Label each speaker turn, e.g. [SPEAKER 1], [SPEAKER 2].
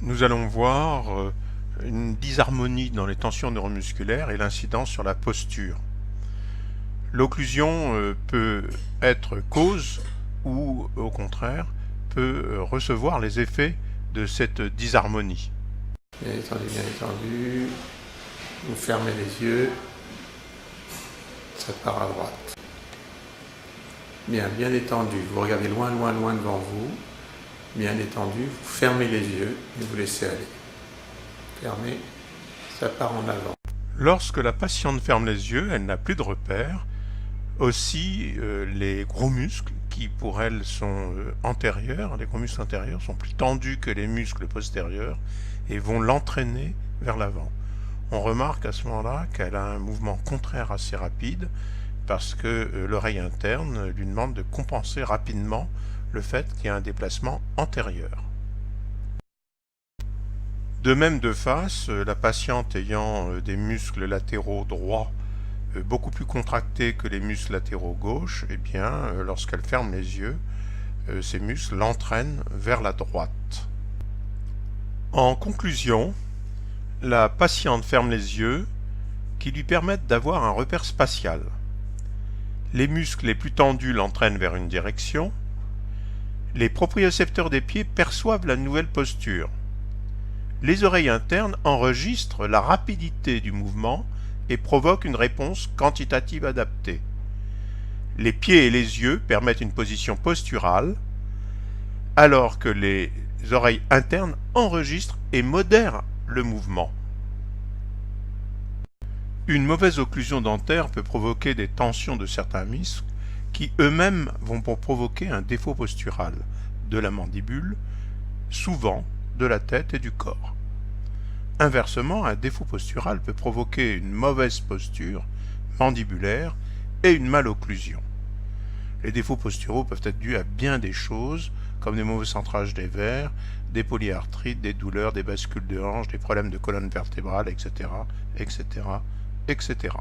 [SPEAKER 1] Nous allons voir une disharmonie dans les tensions neuromusculaires et l'incidence sur la posture. L'occlusion peut être cause ou au contraire peut recevoir les effets de cette disharmonie.
[SPEAKER 2] Bien détendu, vous fermez les yeux, ça part à droite. Bien détendu, vous regardez loin devant vous, bien détendu, vous fermez les yeux et vous laissez aller. Fermez, ça part en avant.
[SPEAKER 1] Lorsque la patiente ferme les yeux, elle n'a plus de repères. Aussi, les gros muscles, qui pour elle sont antérieurs, les gros muscles antérieurs sont plus tendus que les muscles postérieurs et vont l'entraîner vers l'avant. On remarque à ce moment-là qu'elle a un mouvement contraire assez rapide parce que l'oreille interne lui demande de compenser rapidement le fait qu'il y a un déplacement antérieur. De même de face, la patiente ayant des muscles latéraux droits beaucoup plus contractés que les muscles latéraux gauches, eh bien, lorsqu'elle ferme les yeux, ces muscles l'entraînent vers la droite. En conclusion, la patiente ferme les yeux qui lui permettent d'avoir un repère spatial. Les muscles les plus tendus l'entraînent vers une direction. Les propriocepteurs des pieds perçoivent la nouvelle posture. Les oreilles internes enregistrent la rapidité du mouvement et provoquent une réponse quantitative adaptée. Les pieds et les yeux permettent une position posturale, alors que les oreilles internes enregistrent et modèrent le mouvement. Une mauvaise occlusion dentaire peut provoquer des tensions de certains muscles qui eux-mêmes vont provoquer un défaut postural de la mandibule, souvent de la tête et du corps. Inversement, un défaut postural peut provoquer une mauvaise posture mandibulaire et une malocclusion. Les défauts posturaux peuvent être dus à bien des choses, comme des mauvais centrages des verres, des polyarthrites, des douleurs, des bascules de hanche, des problèmes de colonne vertébrale, etc., etc., etc.